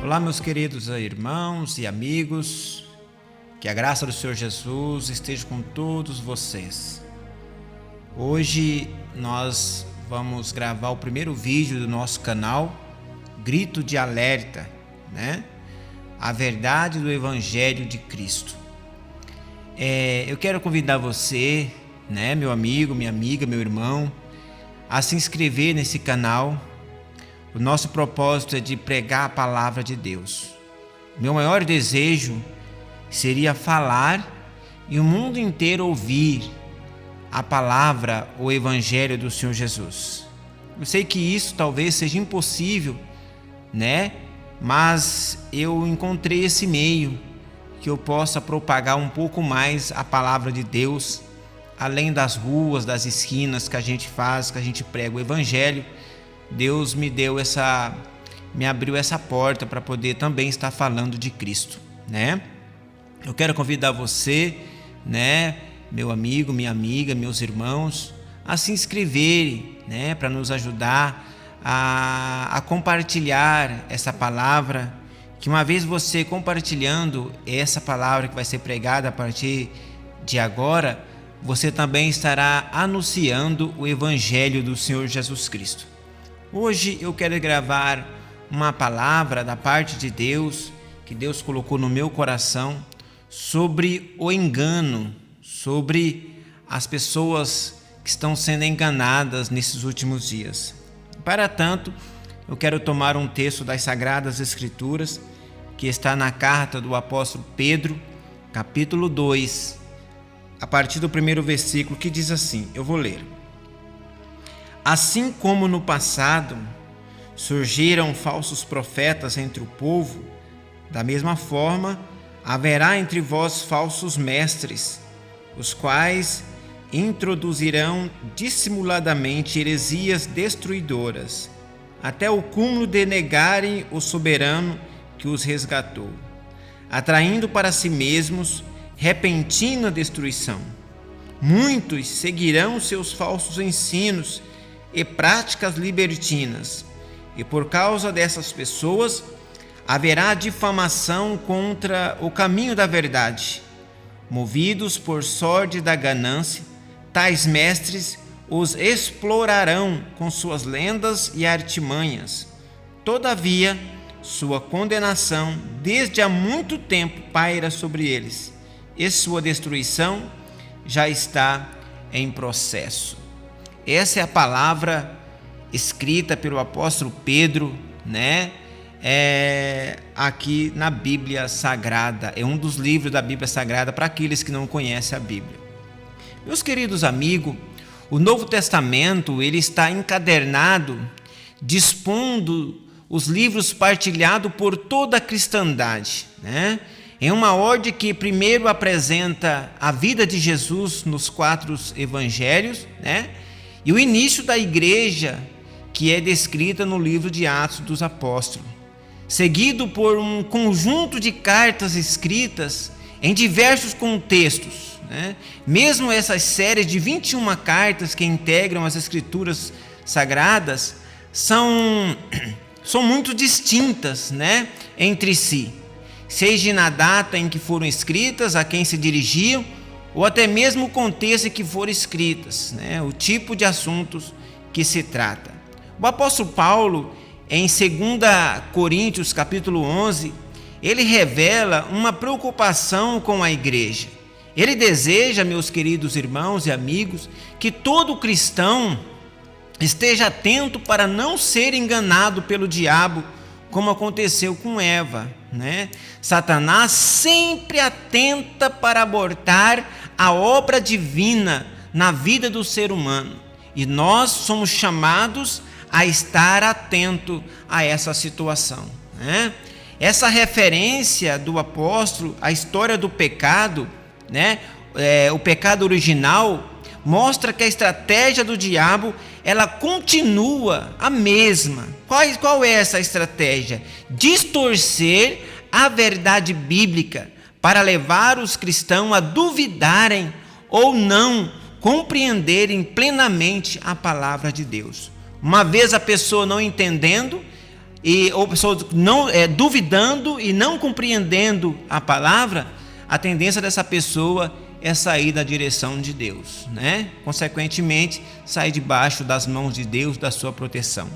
Olá, meus queridos irmãos e amigos, que a graça do Senhor Jesus esteja com todos vocês. Hoje nós vamos gravar o primeiro vídeo do nosso canal, Grito de Alerta, A verdade do Evangelho de Cristo. Eu quero convidar você, meu amigo, minha amiga, meu irmão, a se inscrever nesse canal. O nosso propósito é de pregar a palavra de Deus. Meu maior desejo seria falar e o mundo inteiro ouvir a palavra, o Evangelho do Senhor Jesus. Eu sei que isso talvez seja impossível, mas eu encontrei esse meio que eu possa propagar um pouco mais a palavra de Deus, além das ruas, das esquinas que a gente faz, que a gente prega o Evangelho. Deus me abriu essa porta para poder também estar falando de Cristo, Eu quero convidar você, meu amigo, minha amiga, meus irmãos, a se inscreverem, para nos ajudar a compartilhar essa palavra, que uma vez você compartilhando essa palavra que vai ser pregada a partir de agora, você também estará anunciando o Evangelho do Senhor Jesus Cristo. Hoje eu quero gravar uma palavra da parte de Deus, que Deus colocou no meu coração, sobre o engano, sobre as pessoas que estão sendo enganadas nesses últimos dias. Para tanto, eu quero tomar um texto das Sagradas Escrituras, que está na carta do apóstolo Pedro, capítulo 2, a partir do primeiro versículo, que diz assim, eu vou ler. Assim como no passado surgiram falsos profetas entre o povo, da mesma forma haverá entre vós falsos mestres, os quais introduzirão dissimuladamente heresias destruidoras, até o cúmulo de negarem o soberano que os resgatou, atraindo para si mesmos repentina destruição. Muitos seguirão seus falsos ensinos e práticas libertinas, e por causa dessas pessoas haverá difamação contra o caminho da verdade. Movidos por sorte da ganância, tais mestres os explorarão com suas lendas e artimanhas. Todavia, sua condenação desde há muito tempo paira sobre eles, e sua destruição já está em processo. Essa é a palavra escrita pelo apóstolo Pedro, aqui na Bíblia Sagrada. É um dos livros da Bíblia Sagrada para aqueles que não conhecem a Bíblia. Meus queridos amigos, o Novo Testamento ele está encadernado, dispondo os livros partilhados por toda a cristandade, Em uma ordem que primeiro apresenta a vida de Jesus nos 4 evangelhos, e o início da igreja, que é descrita no livro de Atos dos Apóstolos, seguido por um conjunto de cartas escritas em diversos contextos. Mesmo essas séries de 21 cartas que integram as Escrituras Sagradas são muito distintas, entre si, seja na data em que foram escritas, a quem se dirigiam, ou até mesmo o contexto em que foram escritas, o tipo de assuntos que se trata. O apóstolo Paulo, em 2 Coríntios capítulo 11, ele revela uma preocupação com a igreja. Ele deseja, meus queridos irmãos e amigos, que todo cristão esteja atento para não ser enganado pelo diabo, como aconteceu com Eva, Satanás sempre atenta para abortar a obra divina na vida do ser humano, e nós somos chamados a estar atento a essa situação, Essa referência do apóstolo à história do pecado, o pecado original, mostra que a estratégia do diabo ela continua a mesma. Qual é essa estratégia? Distorcer a verdade bíblica para levar os cristãos a duvidarem ou não compreenderem plenamente a palavra de Deus. Uma vez a pessoa não entendendo, ou pessoas não, duvidando e não compreendendo a palavra, a tendência dessa pessoa é sair da direção de Deus, né? Consequentemente, sair debaixo das mãos de Deus, da sua proteção.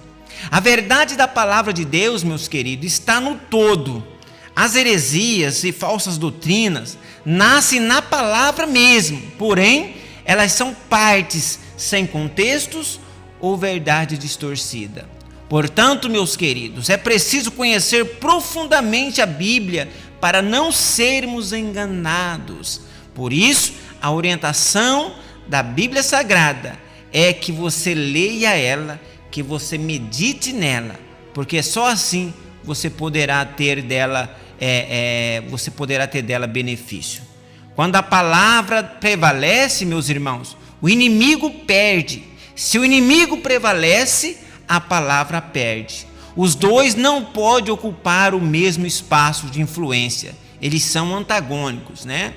A verdade da palavra de Deus, meus queridos, está no todo. As heresias e falsas doutrinas nascem na palavra mesmo, porém, elas são partes sem contextos ou verdade distorcida. Portanto, meus queridos, é preciso conhecer profundamente a Bíblia para não sermos enganados. Por isso, a orientação da Bíblia Sagrada é que você leia ela, que você medite nela, porque só assim você poderá ter dela, benefício. Quando a palavra prevalece, meus irmãos, o inimigo perde. Se o inimigo prevalece, a palavra perde. Os dois não podem ocupar o mesmo espaço de influência. Eles são antagônicos, né?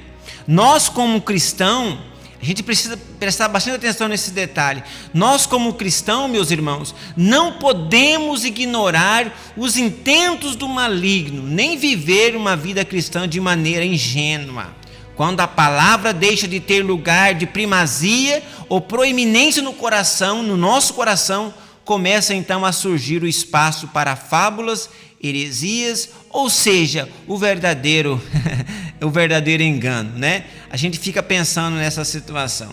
Nós, como cristão, a gente precisa prestar bastante atenção nesse detalhe. Nós, como cristão, meus irmãos, não podemos ignorar os intentos do maligno, nem viver uma vida cristã de maneira ingênua. Quando a palavra deixa de ter lugar de primazia ou proeminência no coração, no nosso coração, começa então a surgir o espaço para fábulas, heresias, ou seja, o verdadeiro engano, né? A gente fica pensando nessa situação.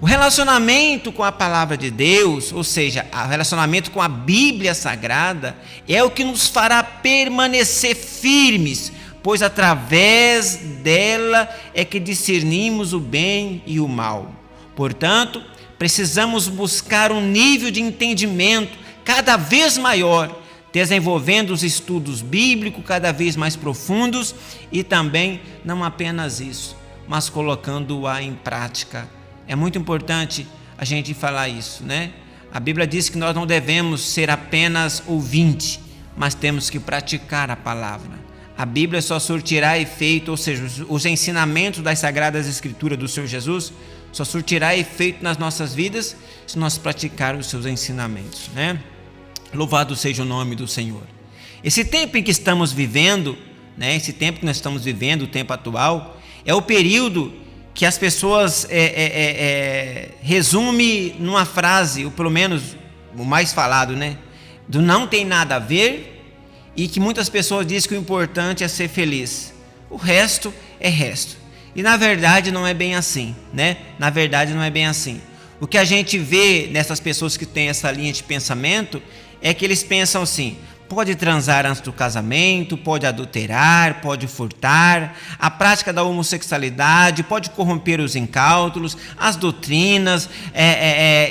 O relacionamento com a palavra de Deus, ou seja, o relacionamento com a Bíblia Sagrada, é o que nos fará permanecer firmes, pois através dela é que discernimos o bem e o mal. Portanto, precisamos buscar um nível de entendimento cada vez maior, desenvolvendo os estudos bíblicos cada vez mais profundos e também não apenas isso, mas colocando-a em prática. É muito importante a gente falar isso, né? A Bíblia diz que nós não devemos ser apenas ouvinte, mas temos que praticar a palavra. A Bíblia só surtirá efeito, ou seja, os ensinamentos das Sagradas Escrituras do Senhor Jesus, só surtirá efeito nas nossas vidas se nós praticarmos os seus ensinamentos, né? Louvado seja o nome do Senhor. Esse tempo em que estamos vivendo, né? Esse tempo que nós estamos vivendo, o tempo atual, é o período que as pessoas resume numa frase, ou pelo menos o mais falado, né? Do não tem nada a ver, e que muitas pessoas dizem que o importante é ser feliz. O resto é resto. E na verdade não é bem assim, né? Na verdade não é bem assim. O que a gente vê nessas pessoas que têm essa linha de pensamento é que eles pensam assim: pode transar antes do casamento, pode adulterar, pode furtar, a prática da homossexualidade pode corromper os incautos, as doutrinas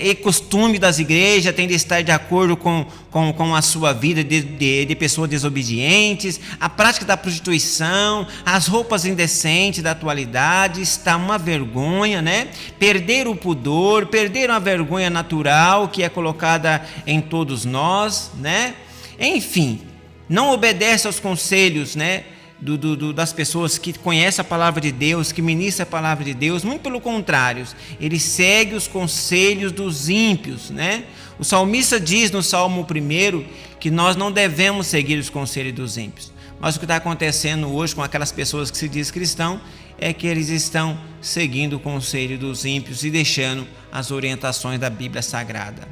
e costumes das igrejas têm de estar de acordo com a sua vida de pessoas desobedientes, a prática da prostituição, as roupas indecentes da atualidade, está uma vergonha, né? Perder o pudor, perder uma vergonha natural que é colocada em todos nós, né? Enfim, não obedece aos conselhos, né, das pessoas que conhecem a palavra de Deus, que ministram a palavra de Deus. Muito pelo contrário, ele segue os conselhos dos ímpios, né? O salmista diz no Salmo 1 que nós não devemos seguir os conselhos dos ímpios. Mas o que está acontecendo hoje com aquelas pessoas que se diz cristão é que eles estão seguindo o conselho dos ímpios e deixando as orientações da Bíblia Sagrada.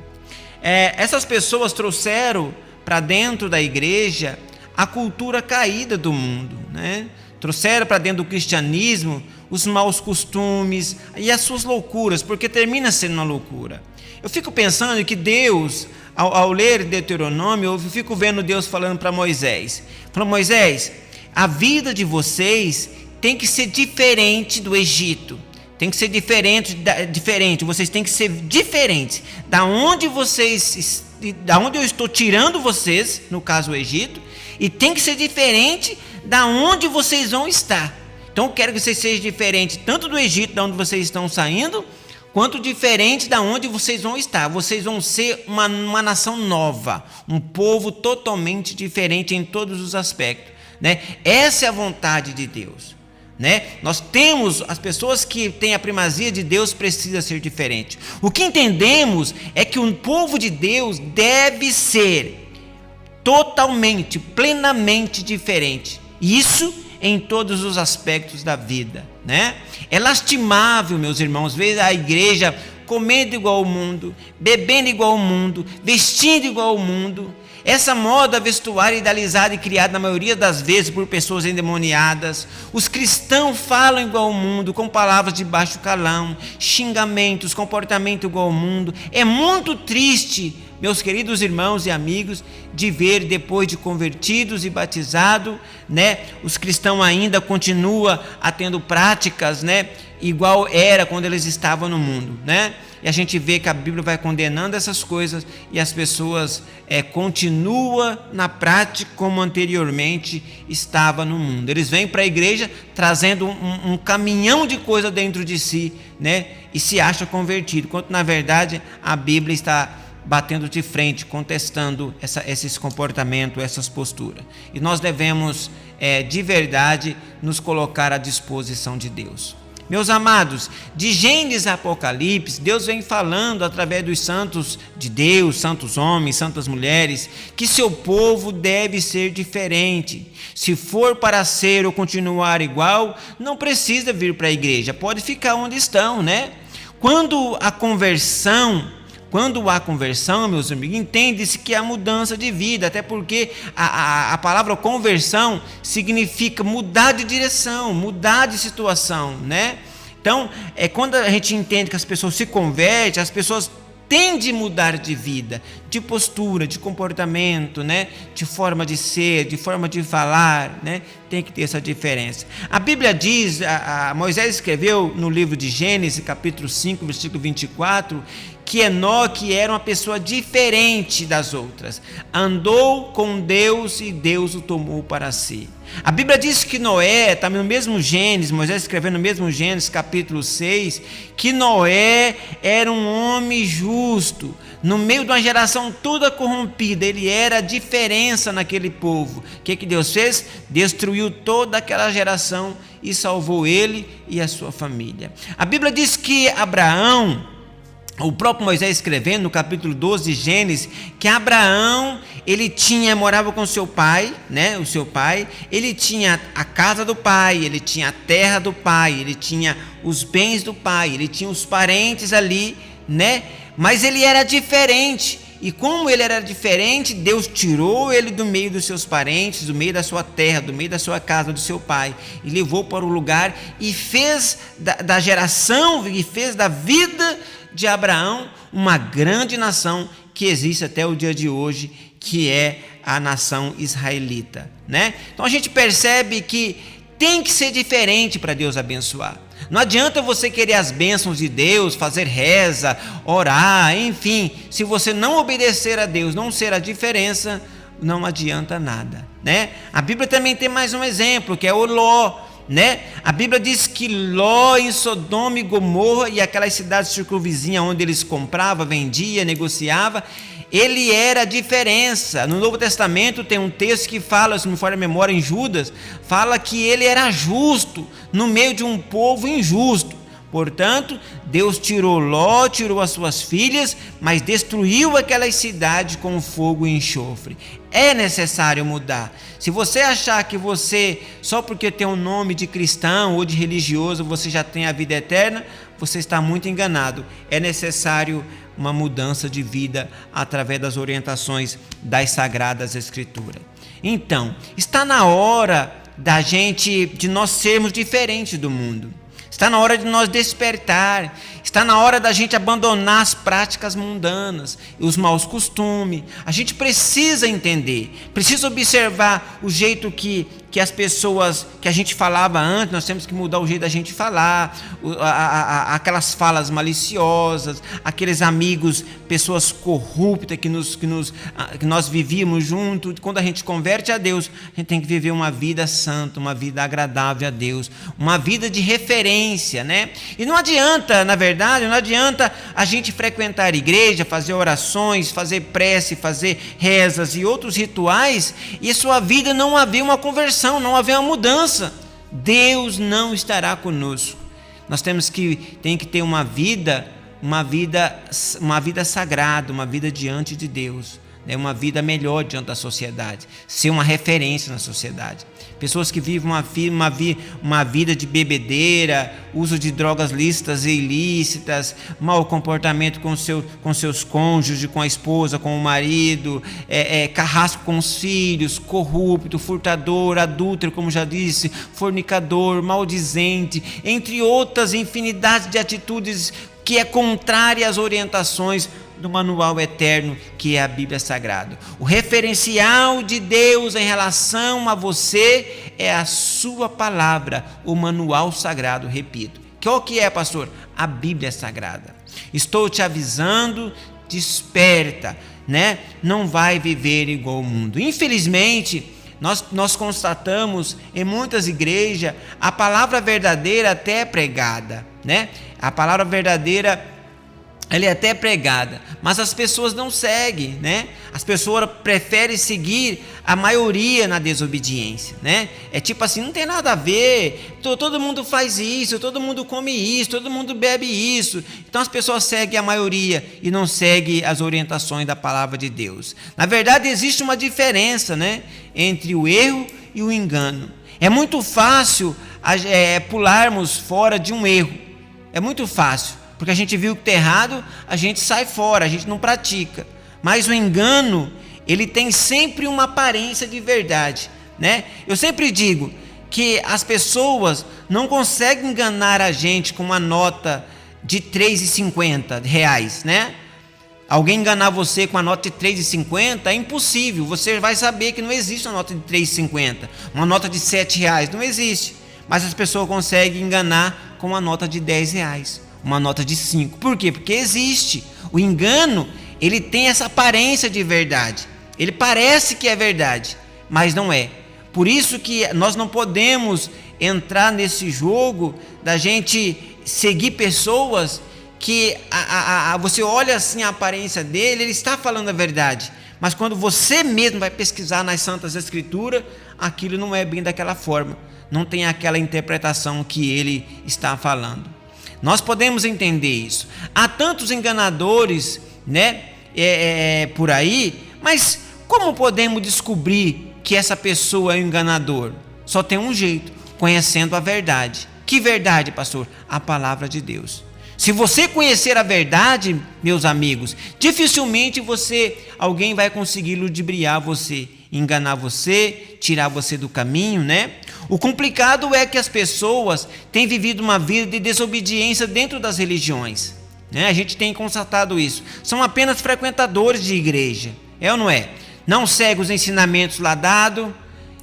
Essas pessoas trouxeram para dentro da igreja a cultura caída do mundo, né? Trouxeram para dentro do cristianismo os maus costumes e as suas loucuras, porque termina sendo uma loucura. Eu fico pensando que Deus, ao ler Deuteronômio, eu fico vendo Deus falando para Moisés. Falou: Moisés, a vida de vocês tem que ser diferente do Egito. Tem que ser diferente, vocês têm que ser diferentes. Da onde eu estou tirando vocês, no caso o Egito, e tem que ser diferente da onde vocês vão estar. Então eu quero que vocês sejam diferentes tanto do Egito, da onde vocês estão saindo, quanto diferente da onde vocês vão estar. Vocês vão ser uma nação nova, um povo totalmente diferente em todos os aspectos, né? Essa é a vontade de Deus. Né? Nós temos as pessoas que têm a primazia de Deus, precisa ser diferente. O que entendemos é que o povo de Deus deve ser totalmente, plenamente diferente. Isso em todos os aspectos da vida, né? É lastimável, meus irmãos, ver a igreja comendo igual ao mundo, bebendo igual ao mundo, vestindo igual ao mundo. Essa moda vestuária idealizada e criada na maioria das vezes por pessoas endemoniadas. Os cristãos falam igual ao mundo, com palavras de baixo calão, xingamentos, comportamento igual ao mundo. É muito triste, meus queridos irmãos e amigos, de ver depois de convertidos e batizados, né, os cristãos ainda continuam tendo práticas, né, igual era quando eles estavam no mundo, né? E a gente vê que a Bíblia vai condenando essas coisas e as pessoas continuam na prática como anteriormente estava no mundo. Eles vêm para a igreja trazendo um caminhão de coisa dentro de si, né? E se acham convertido, quando na verdade a Bíblia está batendo de frente, contestando esses comportamentos, essas posturas. E nós devemos de verdade nos colocar à disposição de Deus. Meus amados, de Gênesis a Apocalipse, Deus vem falando através dos santos de Deus, santos homens, santas mulheres, que seu povo deve ser diferente. Se for para ser ou continuar igual, não precisa vir para a igreja, pode ficar onde estão, né? Quando há conversão, meus amigos, entende-se que é a mudança de vida, até porque a palavra conversão significa mudar de direção, mudar de situação, né? Então, quando a gente entende que as pessoas se convertem, as pessoas tendem a mudar de vida, de postura, de comportamento, né? De forma de ser, de forma de falar, né? Tem que ter essa diferença. A Bíblia diz, Moisés escreveu no livro de Gênesis, capítulo 5, versículo 24, que Enoque era uma pessoa diferente das outras. Andou com Deus e Deus o tomou para si. A Bíblia diz que Noé, também no mesmo Gênesis, Moisés escreveu no mesmo Gênesis, capítulo 6, que Noé era um homem justo, no meio de uma geração toda corrompida. Ele era a diferença naquele povo. O que Deus fez? Destruiu toda aquela geração e salvou ele e a sua família. A Bíblia diz que Abraão, o próprio Moisés escrevendo no capítulo 12 de Gênesis, que Abraão, ele morava com seu pai, né? O seu pai, ele tinha a casa do pai, ele tinha a terra do pai, ele tinha os bens do pai, ele tinha os parentes ali, né? Mas ele era diferente. E como ele era diferente, Deus tirou ele do meio dos seus parentes, do meio da sua terra, do meio da sua casa, do seu pai, e levou para o lugar e fez da geração, e fez da vida de Abraão uma grande nação que existe até o dia de hoje, que é a nação israelita, né? Então a gente percebe que tem que ser diferente para Deus abençoar. Não adianta você querer as bênçãos de Deus, fazer reza, orar, enfim, se você não obedecer a Deus, não ser a diferença, não adianta nada, né? A Bíblia também tem mais um exemplo, que é o Ló, né? A Bíblia diz que Ló em Sodoma e Gomorra e aquelas cidades circunvizinhas onde eles compravam, vendiam, negociavam, ele era a diferença. No Novo Testamento tem um texto que fala, se me falha a memória, em Judas, fala que ele era justo no meio de um povo injusto. Portanto, Deus tirou Ló, tirou as suas filhas, mas destruiu aquelas cidades com fogo e enxofre. É necessário mudar. Se você achar que você, só porque tem um nome de cristão ou de religioso, você já tem a vida eterna, você está muito enganado. É necessário uma mudança de vida através das orientações das Sagradas Escrituras. Então, está na hora de nós sermos diferentes do mundo. Está na hora de nós despertar, está na hora da gente abandonar as práticas mundanas, os maus costumes. A gente precisa entender, precisa observar o jeito que as pessoas, que a gente falava antes, nós temos que mudar o jeito da gente falar, aquelas falas maliciosas, aqueles amigos, pessoas corruptas que nós vivíamos junto. Quando a gente converte a Deus, a gente tem que viver uma vida santa, uma vida agradável a Deus, uma vida de referência, né? E não adianta, na verdade, não adianta a gente frequentar a igreja, fazer orações, fazer prece, fazer rezas e outros rituais, e a sua vida não haver uma conversão, não haver uma mudança. Deus não estará conosco. Nós tem que ter uma vida sagrada, uma vida diante de Deus, né, uma vida melhor diante da sociedade, ser uma referência na sociedade. Pessoas que vivem uma vida de bebedeira, uso de drogas lícitas e ilícitas, mau comportamento com seus cônjuges, com a esposa, com o marido, carrasco com os filhos, corrupto, furtador, adúltero, como já disse, fornicador, maldizente, entre outras infinidades de atitudes que é contrária às orientações do manual eterno que é a Bíblia Sagrada. O referencial de Deus em relação a você é a sua palavra, o manual sagrado, repito. O que é, pastor? A Bíblia Sagrada. Estou te avisando, desperta, né? Não vai viver igual ao mundo. Infelizmente, nós constatamos em muitas igrejas a palavra verdadeira até é pregada, né? A palavra verdadeira ela é até pregada, mas as pessoas não seguem, né? As pessoas preferem seguir a maioria na desobediência, né? É tipo assim, não tem nada a ver, todo mundo faz isso, todo mundo come isso, todo mundo bebe isso. Então as pessoas seguem a maioria e não seguem as orientações da palavra de Deus. Na verdade, existe uma diferença, né, entre o erro e o engano. É muito fácil pularmos fora de um erro, é muito fácil. Porque a gente viu que está errado, a gente sai fora, a gente não pratica. Mas o engano, ele tem sempre uma aparência de verdade, né? Eu sempre digo que as pessoas não conseguem enganar a gente com uma nota de R$3,50, né? Alguém enganar você com a nota de R$3,50 é impossível. Você vai saber que não existe uma nota de R$3,50. Uma nota de R$7 não existe. Mas as pessoas conseguem enganar com uma nota de R$10. Uma nota de 5. Por quê? Porque existe. O engano, ele tem essa aparência de verdade. Ele parece que é verdade, mas não é. Por isso que nós não podemos entrar nesse jogo da gente seguir pessoas que você olha assim a aparência dele, ele está falando a verdade. Mas quando você mesmo vai pesquisar nas Santas Escrituras, aquilo não é bem daquela forma. Não tem aquela interpretação que ele está falando. Nós podemos entender isso. Há tantos enganadores, né, por aí, mas como podemos descobrir que essa pessoa é um enganador? Só tem um jeito, conhecendo a verdade. Que verdade, pastor? A palavra de Deus. Se você conhecer a verdade, meus amigos, dificilmente alguém vai conseguir ludibriar você, enganar você, tirar você do caminho, né? O complicado é que as pessoas têm vivido uma vida de desobediência dentro das religiões, né? A gente tem constatado isso. São apenas frequentadores de igreja, é ou não é? Não seguem os ensinamentos lá dados,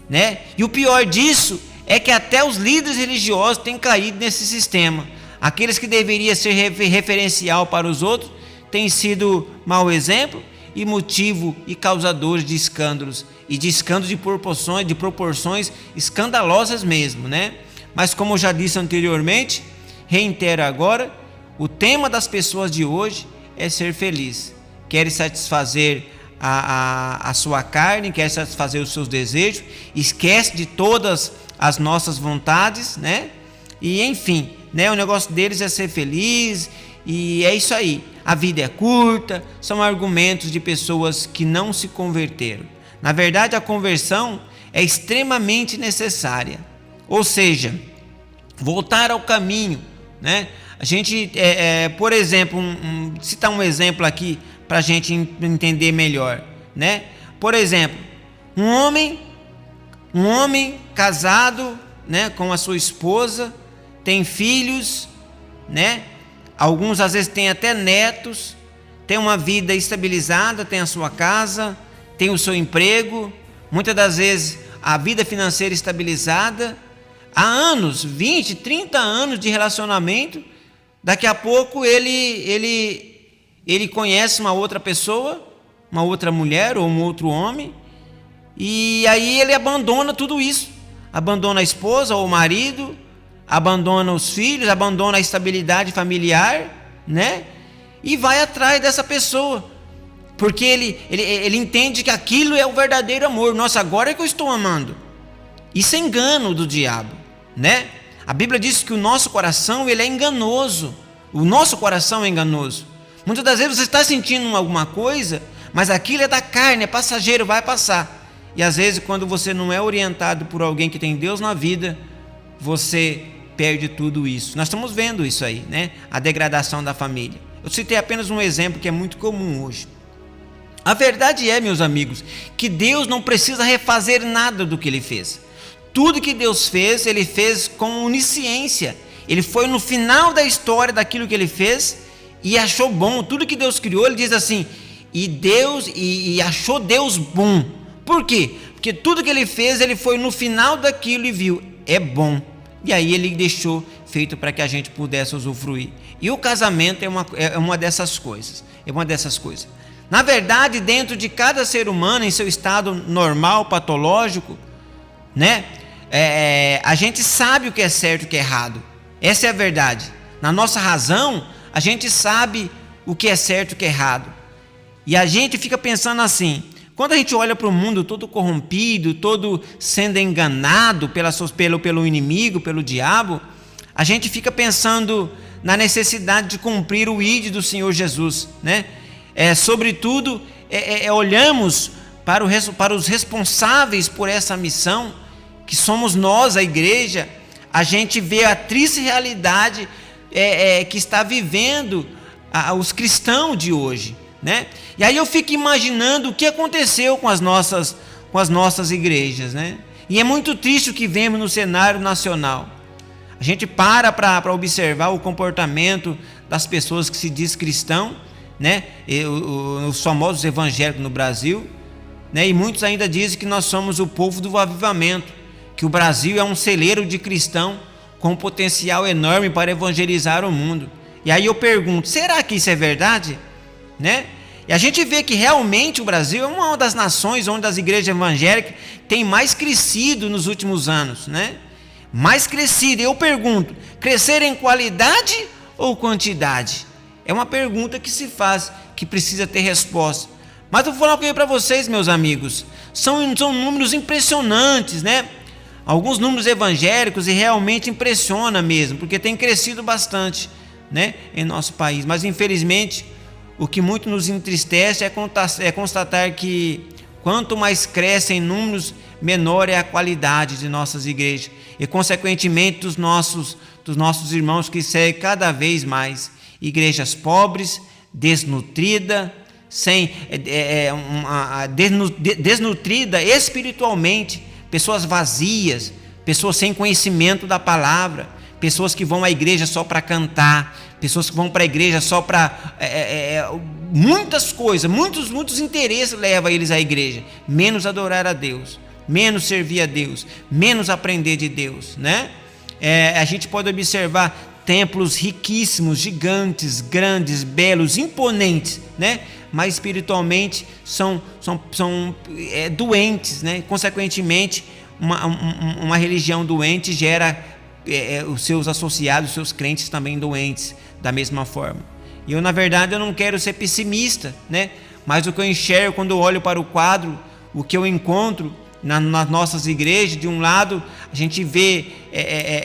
né? E o pior disso é que até os líderes religiosos têm caído nesse sistema. Aqueles que deveriam ser referencial para os outros têm sido mau exemplo e motivo e causadores de escândalos, e de escândalos de proporções escandalosas mesmo, né? Mas como eu já disse anteriormente, reitero agora, o tema das pessoas de hoje é ser feliz. Quer satisfazer a sua carne, quer satisfazer os seus desejos, esquece de todas as nossas vontades, né? E enfim, né? O negócio deles é ser feliz, e é isso aí. A vida é curta, são argumentos de pessoas que não se converteram. Na verdade, a conversão é extremamente necessária. Ou seja, voltar ao caminho, né? A gente, por exemplo, citar um exemplo aqui para a gente entender melhor, né? Por exemplo, um homem casado, né, com a sua esposa, tem filhos, né? Alguns às vezes têm até netos, tem uma vida estabilizada, tem a sua casa, tem o seu emprego, muitas das vezes a vida financeira estabilizada, há anos, 20, 30 anos de relacionamento, daqui a pouco ele conhece uma outra pessoa, uma outra mulher ou um outro homem, e aí ele abandona tudo isso, abandona a esposa ou o marido, abandona os filhos, abandona a estabilidade familiar, né? E vai atrás dessa pessoa, porque ele entende que aquilo é o verdadeiro amor. Nossa, agora é que eu estou amando. Isso é engano do diabo, né? A Bíblia diz que o nosso coração, ele é enganoso. O nosso coração é enganoso. Muitas das vezes você está sentindo alguma coisa, mas aquilo é da carne, é passageiro, vai passar. E às vezes, quando você não é orientado por alguém que tem Deus na vida, você perde tudo isso. Nós estamos vendo isso aí, né? A degradação da família. Eu citei apenas um exemplo que é muito comum hoje. A verdade é, meus amigos, que Deus não precisa refazer nada do que Ele fez. Tudo que Deus fez, Ele fez com onisciência. Ele foi no final da história daquilo que Ele fez e achou bom. Tudo que Deus criou, Ele diz assim, e achou Deus bom. Por quê? Porque tudo que Ele fez, Ele foi no final daquilo e viu, é bom. E aí Ele deixou feito para que a gente pudesse usufruir. E o casamento é uma dessas coisas. É uma dessas coisas. Na verdade, dentro de cada ser humano, em seu estado normal, patológico, né? A gente sabe o que é certo e o que é errado. Essa é a verdade. Na nossa razão, a gente sabe o que é certo e o que é errado. E a gente fica pensando assim, quando a gente olha para o mundo todo corrompido, todo sendo enganado pelo inimigo, pelo diabo, a gente fica pensando na necessidade de cumprir o ID do Senhor Jesus, né? Sobretudo, olhamos para os responsáveis por essa missão, que somos nós, a igreja. A gente vê a triste realidade que está vivendo os cristãos de hoje, né? E aí eu fico imaginando o que aconteceu com as nossas igrejas, né? E é muito triste o que vemos no cenário nacional. A gente para observar o comportamento das pessoas que se diz cristão, né? Os famosos evangélicos no Brasil, né? E muitos ainda dizem que nós somos o povo do avivamento, que o Brasil é um celeiro de cristão com um potencial enorme para evangelizar o mundo. E aí eu pergunto, será que isso é verdade? Né? E a gente vê que realmente o Brasil é uma das nações onde as igrejas evangélicas têm mais crescido nos últimos anos, né? Mais crescido. E eu pergunto, crescer em qualidade ou quantidade? É uma pergunta que se faz, que precisa ter resposta. Mas eu vou falar uma coisa para vocês, meus amigos. São números impressionantes, né? Alguns números evangélicos, e realmente impressiona mesmo, porque tem crescido bastante, né, em nosso país. Mas infelizmente, o que muito nos entristece é constatar que quanto mais crescem números, menor é a qualidade de nossas igrejas e consequentemente dos nossos irmãos que seguem cada vez mais igrejas pobres, desnutridas, desnutrida espiritualmente, pessoas vazias, pessoas sem conhecimento da palavra, pessoas que vão à igreja só para cantar, pessoas que vão para a igreja só para muitas coisas, muitos interesses levam eles à igreja, menos adorar a Deus, menos servir a Deus, menos aprender de Deus, né? A gente pode observar templos riquíssimos, gigantes, grandes, belos, imponentes, né? Mas espiritualmente são doentes, né? Consequentemente, uma religião doente gera os seus associados, os seus crentes também doentes, da mesma forma. E eu, na verdade, eu não quero ser pessimista, né? Mas o que eu enxergo quando eu olho para o quadro, o que eu encontro nas nossas igrejas, de um lado, a gente vê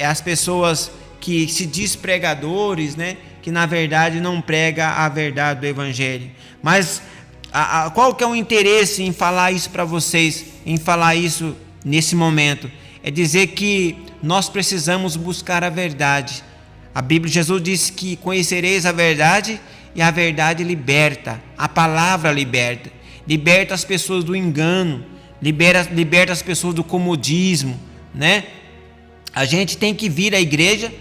as pessoas que se diz pregadores, né? Que na verdade não prega a verdade do evangelho. Mas qual que é o interesse em falar isso para vocês, em falar isso nesse momento? É dizer que nós precisamos buscar a verdade. A Bíblia, Jesus disse que conhecereis a verdade e a verdade liberta. A palavra liberta. Liberta as pessoas do engano, liberta as pessoas do comodismo, né? A gente tem que vir à igreja,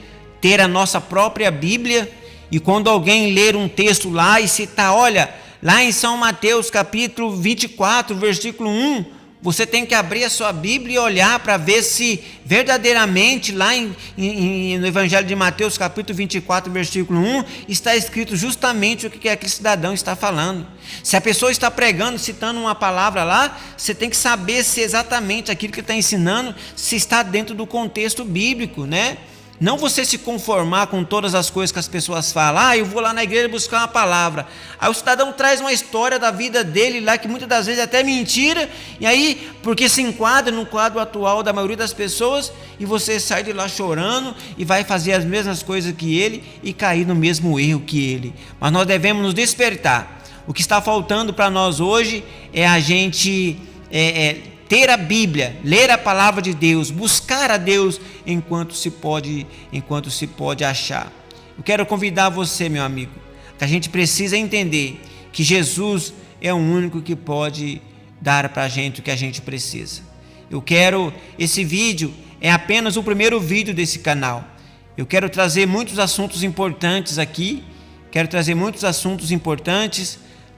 ter a nossa própria Bíblia, e quando alguém ler um texto lá e citar, olha, lá em São Mateus capítulo 24, versículo 1, você tem que abrir a sua Bíblia e olhar para ver se verdadeiramente lá no Evangelho de Mateus capítulo 24, versículo 1, está escrito justamente o que aquele cidadão está falando. Se a pessoa está pregando, citando uma palavra lá, você tem que saber se exatamente aquilo que está ensinando, se está dentro do contexto bíblico, né? Não você se conformar com todas as coisas que as pessoas falam. Eu vou lá na igreja buscar uma palavra. Aí o cidadão traz uma história da vida dele lá, que muitas das vezes é até mentira, e aí, porque se enquadra no quadro atual da maioria das pessoas, e você sai de lá chorando e vai fazer as mesmas coisas que ele e cair no mesmo erro que ele. Mas nós devemos nos despertar. O que está faltando para nós hoje é a gente ter a Bíblia, ler a palavra de Deus, buscar a Deus enquanto se pode achar. Eu quero convidar você, meu amigo, que a gente precisa entender que Jesus é o único que pode dar para a gente o que a gente precisa. Esse vídeo é apenas o primeiro vídeo desse canal. Eu quero trazer muitos assuntos importantes aqui,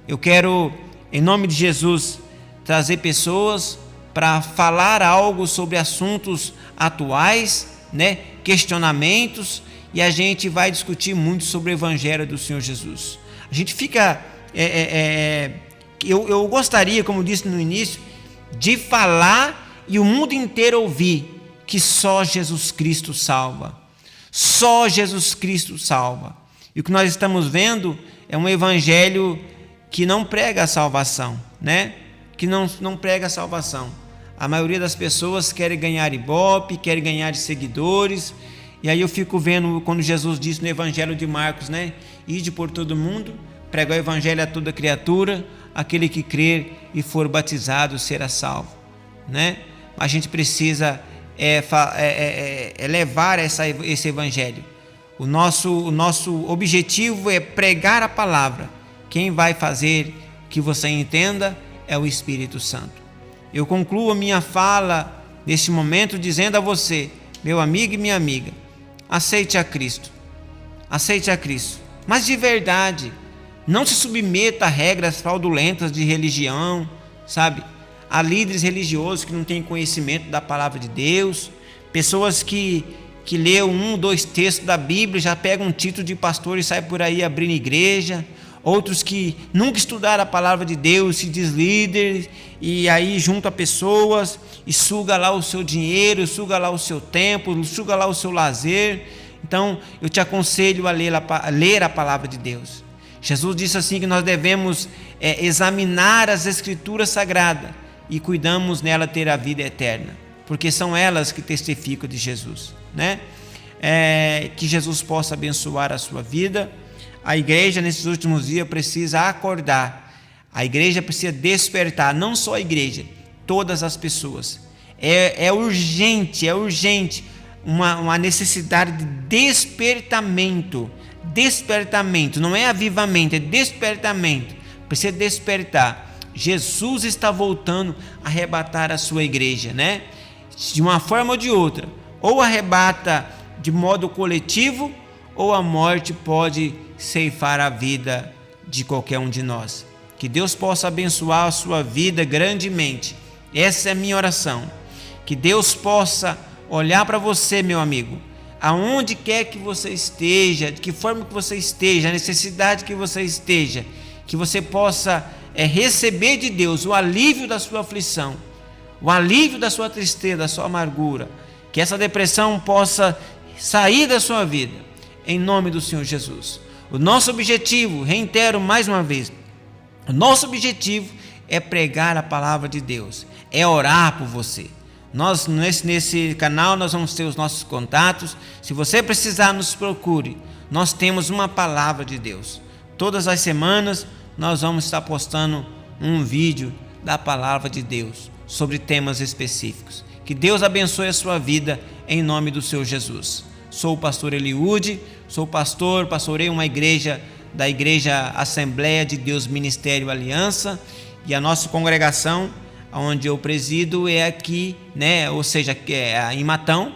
eu quero, em nome de Jesus, trazer pessoas para falar algo sobre assuntos atuais, questionamentos, e a gente vai discutir muito sobre o Evangelho do Senhor Jesus. A gente fica... Eu gostaria, como disse no início, de falar e o mundo inteiro ouvir que só Jesus Cristo salva. Só Jesus Cristo salva. E o que nós estamos vendo é um evangelho que não prega a salvação, que não prega a salvação. A maioria das pessoas querem ganhar ibope, querem ganhar seguidores. E aí eu fico vendo quando Jesus disse no evangelho de Marcos, ide por todo mundo, pregar o evangelho a toda criatura, aquele que crer e for batizado será salvo, A gente precisa levar esse evangelho. O nosso objetivo é pregar a palavra. Quem vai fazer que você entenda é o Espírito Santo. Eu concluo a minha fala neste momento dizendo a você, meu amigo e minha amiga, aceite a Cristo, mas de verdade. Não se submeta a regras fraudulentas de religião, Há líderes religiosos que não têm conhecimento da palavra de Deus, pessoas que lêem 1, 2 textos da Bíblia, já pegam um título de pastor e saem por aí abrindo igreja. Outros que nunca estudaram a palavra de Deus, se diz líderes, e aí junta pessoas e suga lá o seu dinheiro, suga lá o seu tempo, suga lá o seu lazer. Então eu te aconselho a ler a palavra de Deus. Jesus disse assim que nós devemos examinar as Escrituras Sagradas e cuidamos nela ter a vida eterna, porque são elas que testificam de Jesus, que Jesus possa abençoar a sua vida. A igreja nesses últimos dias precisa acordar, a igreja precisa despertar, não só a igreja, todas as pessoas. É urgente uma necessidade de despertamento, não é avivamento, é despertamento. Precisa despertar. Jesus está voltando a arrebatar a sua igreja, de uma forma ou de outra, ou arrebata de modo coletivo, ou a morte pode ceifar a vida de qualquer um de nós. Que Deus possa abençoar a sua vida grandemente. Essa é a minha oração. Que Deus possa olhar para você, meu amigo, aonde quer que você esteja, de que forma que você esteja, a necessidade que você esteja, que você possa receber de Deus o alívio da sua aflição, o alívio da sua tristeza, da sua amargura, que essa depressão possa sair da sua vida, em nome do Senhor Jesus. O nosso objetivo, reitero mais uma vez, o nosso objetivo é pregar a palavra de Deus, é orar por você. Nós, nesse canal, nós vamos ter os nossos contatos. Se você precisar, nos procure. Nós temos uma palavra de Deus. Todas as semanas, nós vamos estar postando um vídeo da palavra de Deus sobre temas específicos. Que Deus abençoe a sua vida, em nome do Senhor Jesus. Sou o pastor Eliúde, pastorei uma igreja, da Igreja Assembleia de Deus Ministério Aliança, e a nossa congregação, onde eu presido, é aqui, ou seja, é em Matão,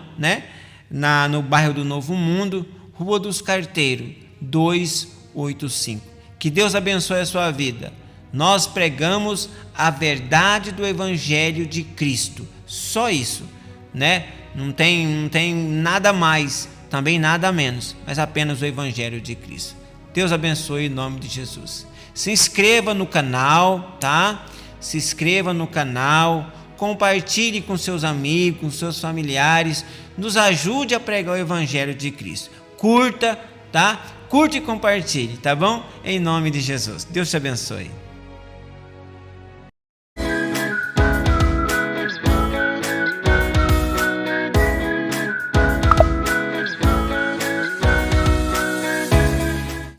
no bairro do Novo Mundo, Rua dos Carteiros, 285. Que Deus abençoe a sua vida. Nós pregamos a verdade do Evangelho de Cristo, só isso, não tem nada mais, também nada menos, mas apenas o Evangelho de Cristo. Deus abençoe em nome de Jesus. Se inscreva no canal, Se inscreva no canal, compartilhe com seus amigos, com seus familiares, nos ajude a pregar o Evangelho de Cristo. Curta, Curte e compartilhe, tá bom? Em nome de Jesus. Deus te abençoe.